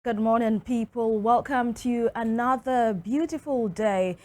Good morning, people. Welcome to another beautiful day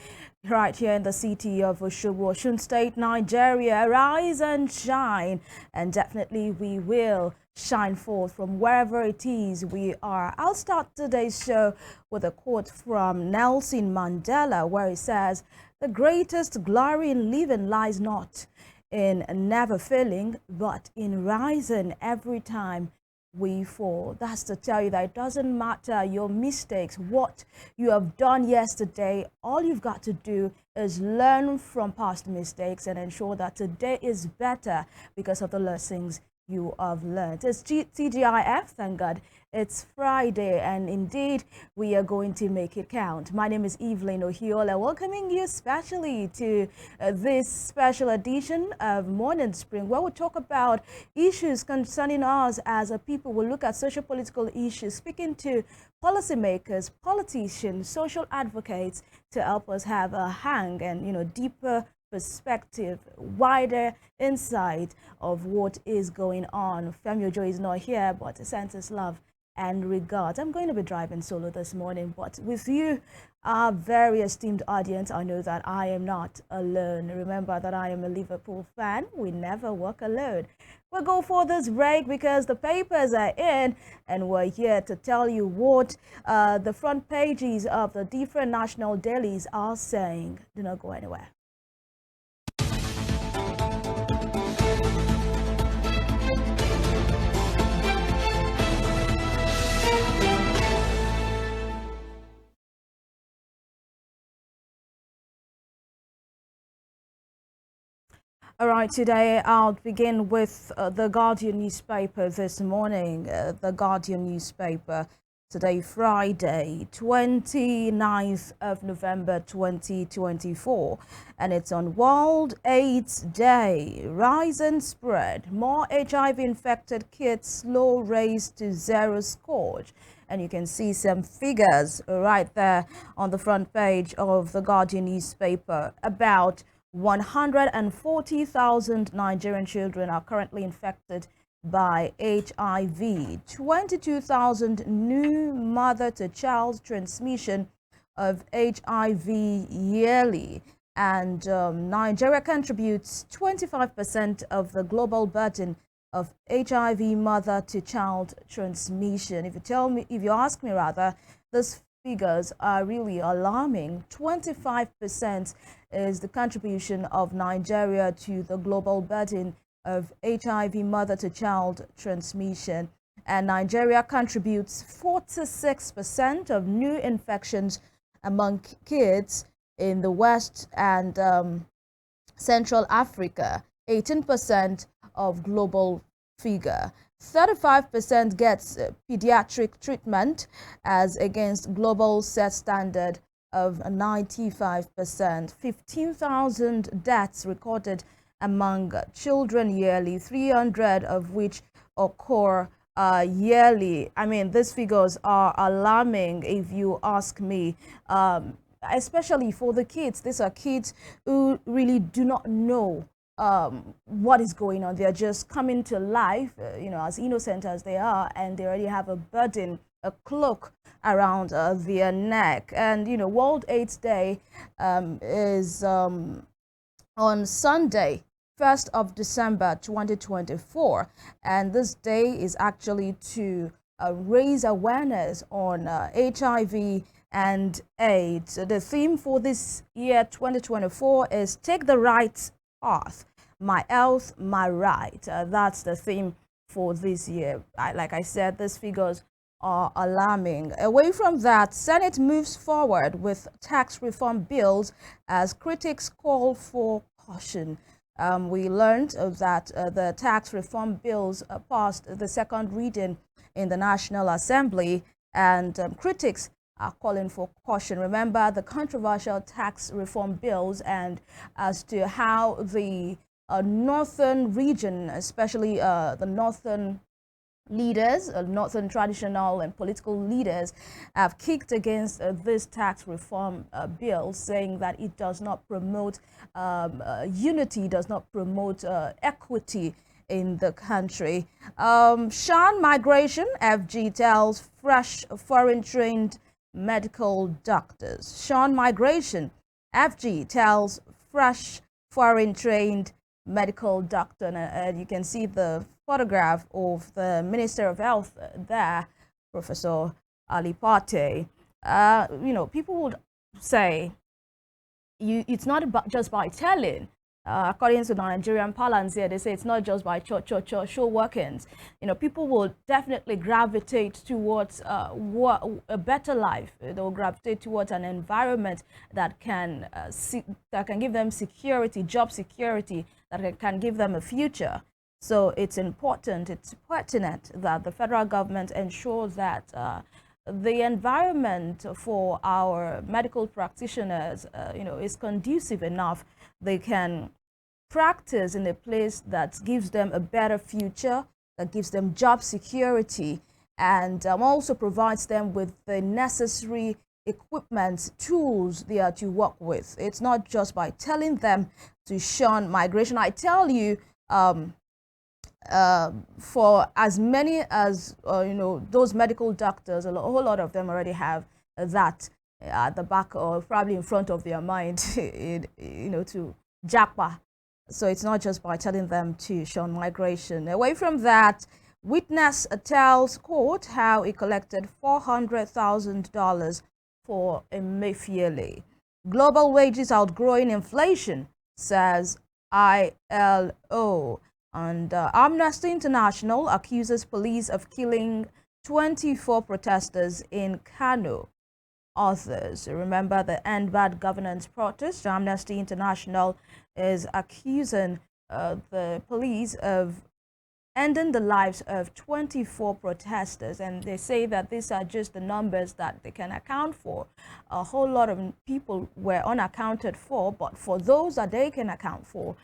right here in the city of Osun State, Nigeria. Rise and shine, and definitely we will shine forth from wherever it is we are. I'll start today's show with a quote from Nelson Mandela, where he says, "The greatest glory in living lies not in never failing, but in rising every time we fall." That's to tell you that it doesn't matter your mistakes, what you have done yesterday. All you've got to do is learn from past mistakes and ensure that today is better because of the lessons you have learned. It's TGIF, thank God. It's Friday, and indeed, we are going to make it count. My name is Evelyn Ohiolei, welcoming you especially to this special edition of Morning Spring, where we talk about issues concerning us as a people. We'll look at social political issues, speaking to policymakers, politicians, social advocates to help us have a hang and, deeper perspective, wider insight of what is going on. Femi Ojo is not here, but sends us love and regards. I'm going to be driving solo this morning, but with you, our very esteemed audience, I know that I am not alone. Remember that I am a Liverpool fan. We never walk alone. We'll go for this break because the papers are in, and we're here to tell you what the front pages of the different national dailies are saying. Do not go anywhere. All right, today I'll begin with the Guardian newspaper this morning. The Guardian newspaper today, Friday, 29th of November 2024, and it's on World AIDS Day. Rise and spread. More HIV infected kids slow race to zero scourge. And you can see some figures right there on the front page of the Guardian newspaper. About 140,000 Nigerian children are currently infected by HIV. 22,000 new mother-to-child transmission of HIV yearly. And Nigeria contributes 25% of the global burden of HIV mother-to-child transmission. If you ask me rather, this figures are really alarming. 25% is the contribution of Nigeria to the global burden of HIV mother-to-child transmission. And Nigeria contributes 46% of new infections among kids in the West and Central Africa, 18% of global figure. 35% gets pediatric treatment as against global set standard of 95%. 15,000 deaths recorded among children yearly, 300 of which occur yearly. I mean, these figures are alarming if you ask me. Especially for the kids. These are kids who really do not know what is going on. They're just coming to life, as innocent as they are, and they already have a burden, a cloak around their neck. And, World AIDS Day is on Sunday, 1st of December 2024. And this day is actually to raise awareness on HIV and AIDS. The theme for this year 2024 is Take the Right Path. My health, my right. That's the theme for this year. Like I said, these figures are alarming. Away from that, Senate moves forward with tax reform bills as critics call for caution. We learned that the tax reform bills passed the second reading in the National Assembly, and critics are calling for caution. Remember the controversial tax reform bills and as to how the northern region, especially the northern leaders, northern traditional and political leaders, have kicked against this tax reform bill, saying that it does not promote unity, does not promote equity in the country. Shun migration, FG tells fresh foreign-trained medical doctors. Shun migration, FG tells fresh foreign-trained medical doctor. And you can see the photograph of the Minister of Health there, Professor Ali Pate. People would say it's not about just by telling. According to the Nigerian parlance here, they say it's not just by show workings. People will definitely gravitate towards a better life. They'll gravitate towards an environment that can give them security, job security, that can give them a future. So it's important, it's pertinent that the federal government ensures that the environment for our medical practitioners, is conducive enough. They can practice in a place that gives them a better future, that gives them job security, and also provides them with the necessary equipment, tools they are to work with. It's not just by telling them to shun migration. I tell you, for as many as those medical doctors, a whole lot of them already have that at the back or probably in front of their mind, to japa. So it's not just by telling them to shun migration. Away from that, witness tells court how he collected $400,000 for Emefiele. Global wages outgrowing inflation, says ILO. And Amnesty International accuses police of killing 24 protesters in Kano. Authors, remember the End Bad Governance protest. Amnesty International is accusing the police of ending the lives of 24 protesters, and they say that these are just the numbers that they can account for. A whole lot of people were unaccounted for, but for those that they can account for,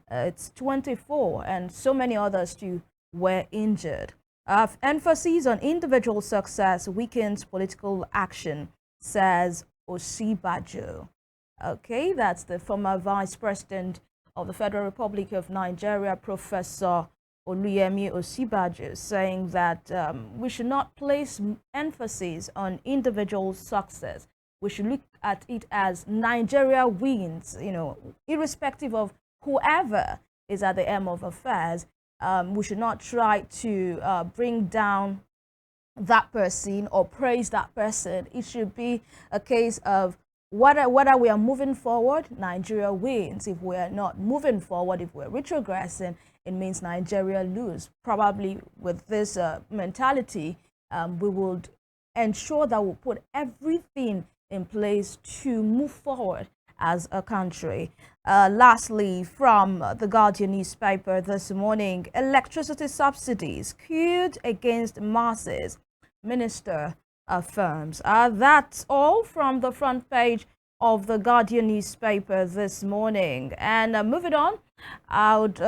it's 24, and so many others too were injured. Emphasis on individual success weakens political action, says Osinbajo. Okay, that's the former Vice President of the Federal Republic of Nigeria, Professor Oluyemi Osinbajo, saying that we should not place emphasis on individual success. We should look at it as Nigeria wins, irrespective of whoever is at the helm of affairs. We should not try to bring down that person or praise that person. It should be a case of whether we are moving forward, Nigeria wins. If we are not moving forward, if we're retrogressing, it means Nigeria lose. Probably with this mentality, we would ensure that we put everything in place to move forward as a country. Lastly, from the Guardian newspaper this morning, electricity subsidies queued against masses, minister affirms. That's all from the front page of the Guardian newspaper this morning. And moving on, I would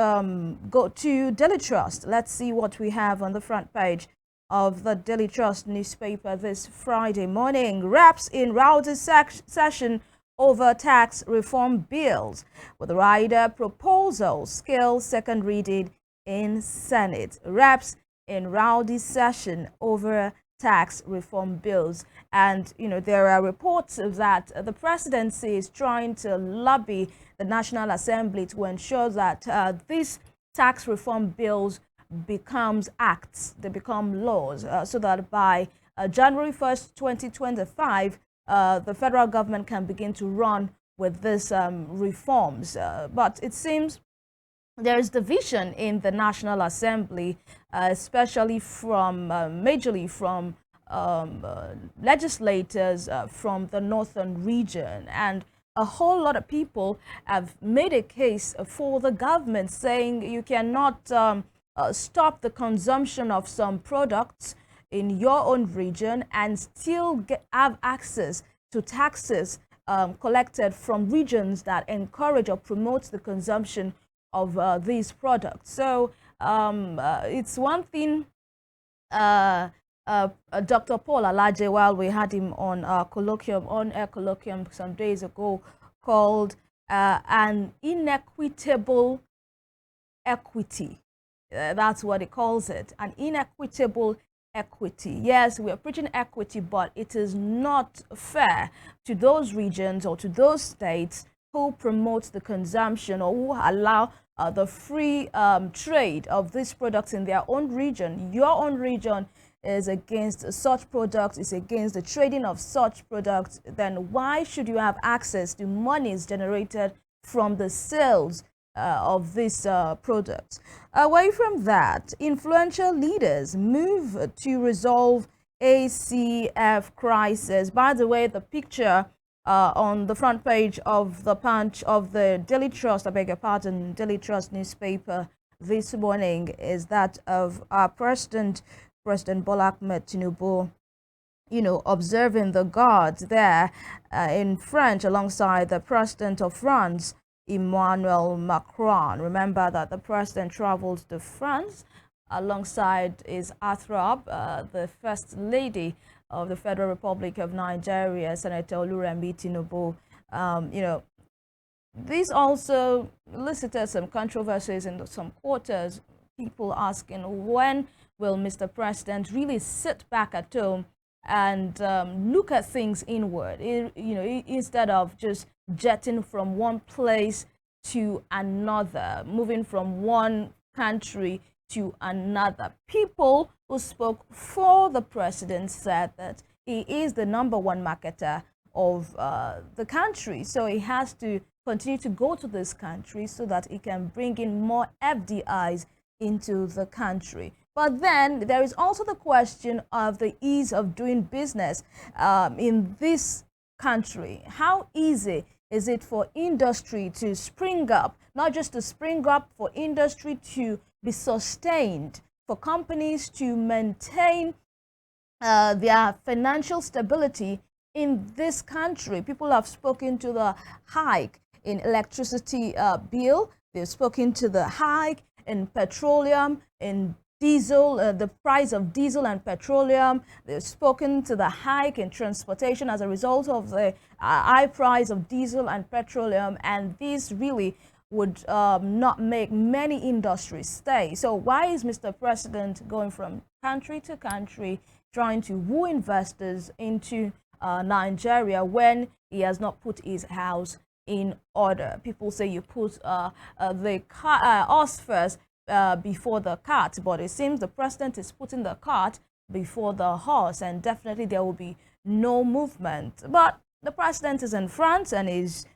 go to Daily Trust. Let's see what we have on the front page of the Daily Trust newspaper this Friday morning. Reps in rowdy session over tax reform bills, with rider proposal scale second reading in Senate. Reps in rowdy session over tax reform bills, and there are reports that the presidency is trying to lobby the National Assembly to ensure that these tax reform bills becomes acts, they become laws, so that by January 1st, 2025, the federal government can begin to run with these reforms. But it seems there is division in the National Assembly, especially from majorly from legislators from the northern region, and a whole lot of people have made a case for the government, saying you cannot stop the consumption of some products in your own region and still have access to taxes collected from regions that encourage or promote the consumption of these products. So it's one thing Dr. Paul Alaje, while we had him on on-air colloquium some days ago, called an inequitable equity. That's what it calls it, an inequitable equity. Yes, we are preaching equity, but it is not fair to those regions or to those states who promote the consumption or who allow the free trade of these products in their own region. Your own region is against such products, is against the trading of such products. Then why should you have access to monies generated from the sales of these products? Away from that, influential leaders move to resolve ACF crisis. By the way, the picture on the front page of the Punch of the Daily Trust, I beg your pardon, Daily Trust newspaper this morning is that of our President Bola Ahmed Tinubu, observing the guards there in French alongside the President of France, Emmanuel Macron. Remember that the President traveled to France alongside his heartthrob, the First Lady of the Federal Republic of Nigeria, Senator Oluremi Tinubu. This also elicited some controversies in some quarters, people asking, when will Mr. President really sit back at home and look at things inward, instead of just jetting from one place to another, moving from one country to another. People who spoke for the president said that he is the #1 marketer of the country, so he has to continue to go to this country so that he can bring in more FDIs into the country. But then there is also the question of the ease of doing business in this country. How easy is it for industry to spring up, not just to spring up, for industry to be sustained, for companies to maintain their financial stability in this country? People have spoken to the hike in electricity bill. They've spoken to the hike in petroleum, in diesel, the price of diesel and petroleum. They've spoken to the hike in transportation as a result of the high price of diesel and petroleum, and this really would not make many industries stay. So why is Mr. President going from country to country trying to woo investors into Nigeria when he has not put his house in order? People say you put the horse first before the cart, but it seems the president is putting the cart before the horse, and definitely there will be no movement. But the president is in France and is,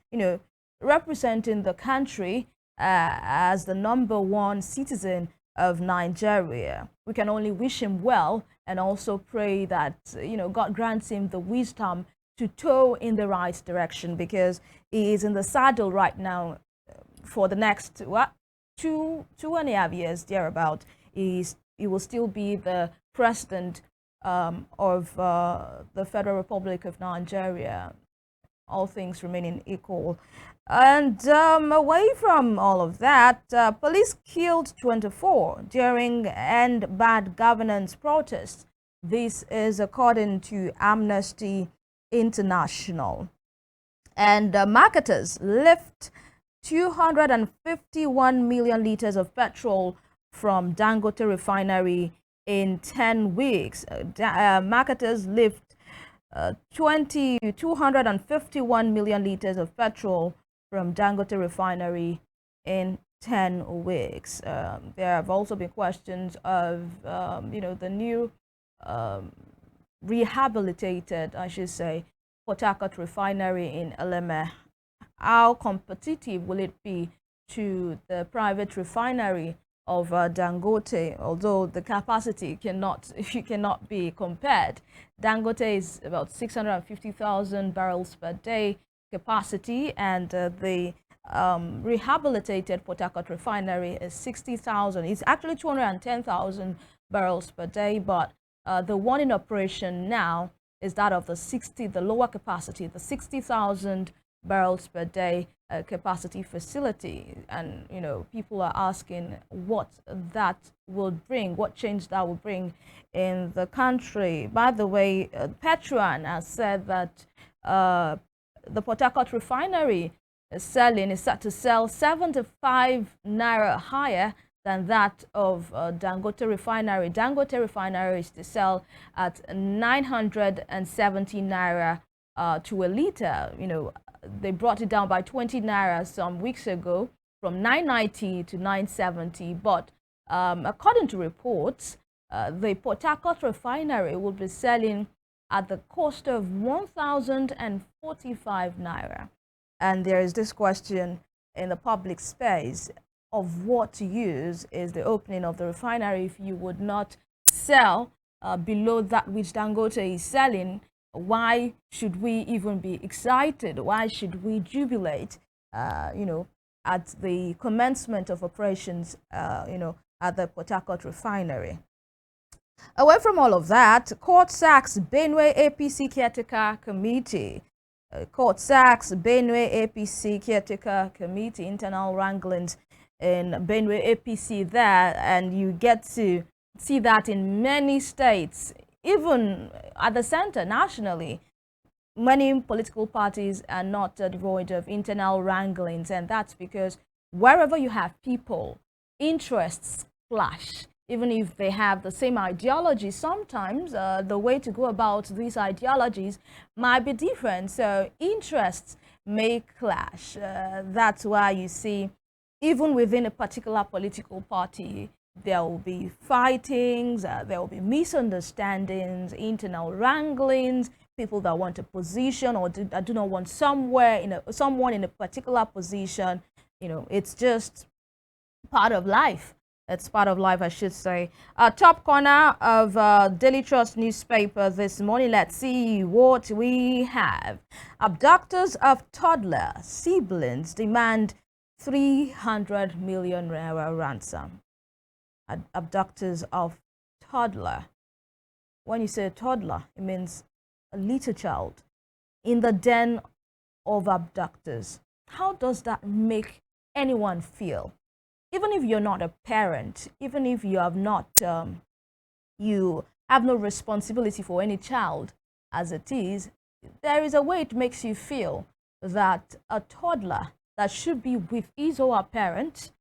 representing the country as the #1 citizen of Nigeria. We can only wish him well and also pray that, God grants him the wisdom to tow in the right direction, because he is in the saddle right now for the next, 2.5 years, thereabout. He will still be the president of the Federal Republic of Nigeria, all things remaining equal. And away from all of that, police killed 24 during End Bad Governance protests. This is according to Amnesty International. And marketers lift 251 million liters of petrol from Dangote refinery in 10 weeks. Marketers lift 251 million liters of petrol from Dangote refinery in 10 weeks. There have also been questions of, the new rehabilitated, I should say, Port Harcourt refinery in Eleme. How competitive will it be to the private refinery of Dangote, although the capacity cannot be compared? Dangote is about 650,000 barrels per day capacity, and the rehabilitated Port Harcourt refinery is 60,000. It's actually 210,000 barrels per day, but the one in operation now is that of the lower capacity, the 60,000 barrels per day capacity facility. And people are asking what that will bring, what change that will bring in the country. By the way, Petron has said that the Port Harcourt refinery is set to sell 75 naira higher than that of Dangote refinery. Dangote refinery is to sell at 970 naira to a liter. You know, they brought it down by 20 naira some weeks ago from 990 to 970. But according to reports, the Port Harcourt refinery will be selling at the cost of 1,045 naira. And there is this question in the public space of what to use is the opening of the refinery. If you would not sell below that which Dangote is selling, why should we even be excited? Why should we jubilate, you know, at the commencement of operations, you know, at the Port Harcourt refinery? Away from all of that, court sacks Benue APC caretaker committee. Court sacks Benue APC caretaker committee, internal wranglings in Benue APC there, and you get to see that in many states, even at the center nationally. Many political parties are not devoid of internal wranglings, and that's because wherever you have people, interests clash. Even if they have the same ideology, sometimes the way to go about these ideologies might be different. So interests may clash. That's why you see, even within a particular political party, there will be fightings, there will be misunderstandings, internal wranglings, people that want a position or do not want someone in a particular position. You know, it's just part of life. It's part of life, I should say. Top corner of Daily Trust newspaper this morning. Let's see what we have. Abductors of toddler siblings demand 300 million naira ransom. Abductors of toddler. When you say toddler, it means a little child in the den of abductors. How does that make anyone feel? Even if you're not a parent, even if you have not, you have no responsibility for any child as it is, there is a way it makes you feel that a toddler that should be with his or her parent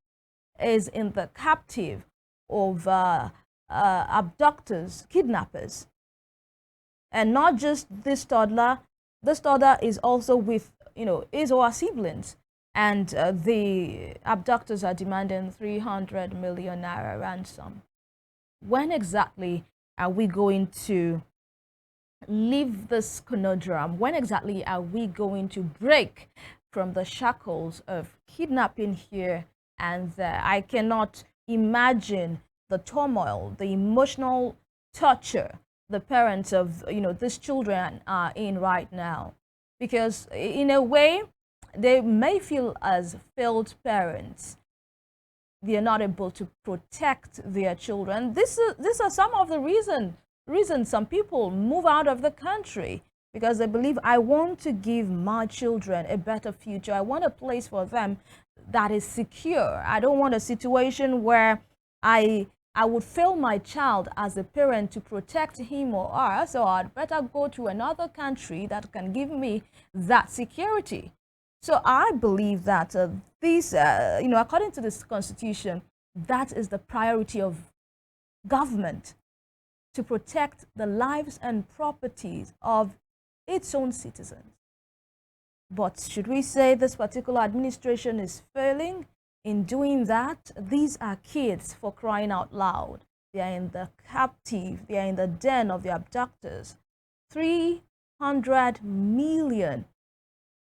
is in the captive of abductors, kidnappers. And not just this toddler is also with, you know, his or her siblings. And the abductors are demanding 300 million naira ransom. When exactly are we going to leave this conundrum? When exactly are we going to break from the shackles of kidnapping here and there? I cannot imagine the turmoil, the emotional torture the parents of, you know, these children are in right now. Because in a way, they may feel as failed parents. They are not able to protect their children. These are some of the reasons some people move out of the country, because they believe, I want to give my children a better future. I want a place for them that is secure. I don't want a situation where I would fail my child as a parent to protect him or her, so I'd better go to another country that can give me that security. So I believe that you know, according to this constitution, that is the priority of government, to protect the lives and properties of its own citizens. But should we say this particular administration is failing in doing that? These are kids, for crying out loud. They are in the captive, they are in the den of the abductors. 300 million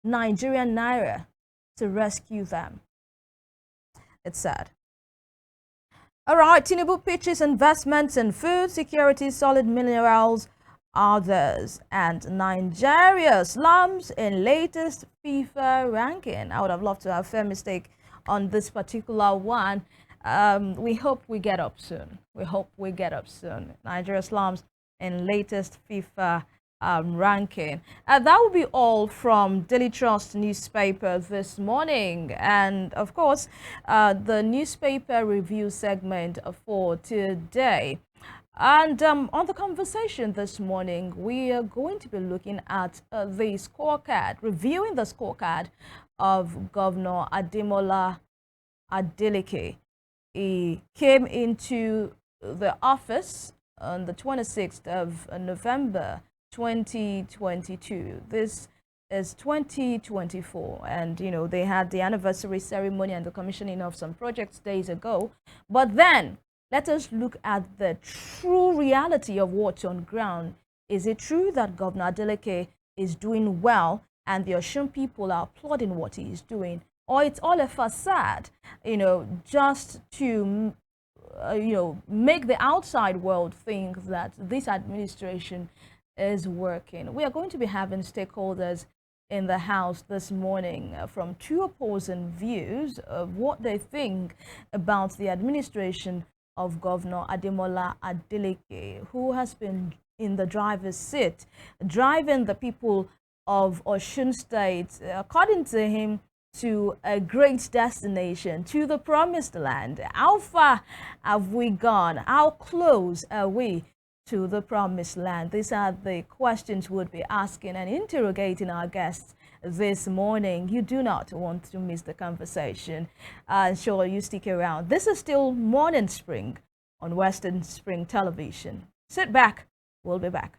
Nigerian naira to rescue them. It's sad. All right, Tinubu pitches investments in food security, solid minerals, others, and Nigeria slums in latest FIFA ranking. I would have loved to have fair mistake on this particular one. We hope we get up soon. We hope we get up soon. Nigeria slums in latest FIFA ranking. That will be all from Daily Trust newspaper this morning, and of course the newspaper review segment for today. And on the conversation this morning, we are going to be looking at the scorecard, reviewing the scorecard of Governor Ademola Adeleke. He came into the office on the 26th of November 2022. This is 2024, and they had the anniversary ceremony and the commissioning of some projects days ago. But then let us look at the true reality of what's on ground. Is it true that Governor Adeleke is doing well and the Osun people are applauding what he is doing? Or it's all a facade, just to, make the outside world think that this administration is working? We are going to be having stakeholders in the House this morning from two opposing views of what they think about the administration of Governor Ademola Adeleke, who has been in the driver's seat, driving the people of Osun State, according to him, to a great destination, to the promised land. How far have we gone? How close are we to the promised land? These are the questions we'll be asking and interrogating our guests this morning. You do not want to miss the conversation. Sure, you stick around. This is still Morning Spring on Western Spring Television. Sit back. We'll be back.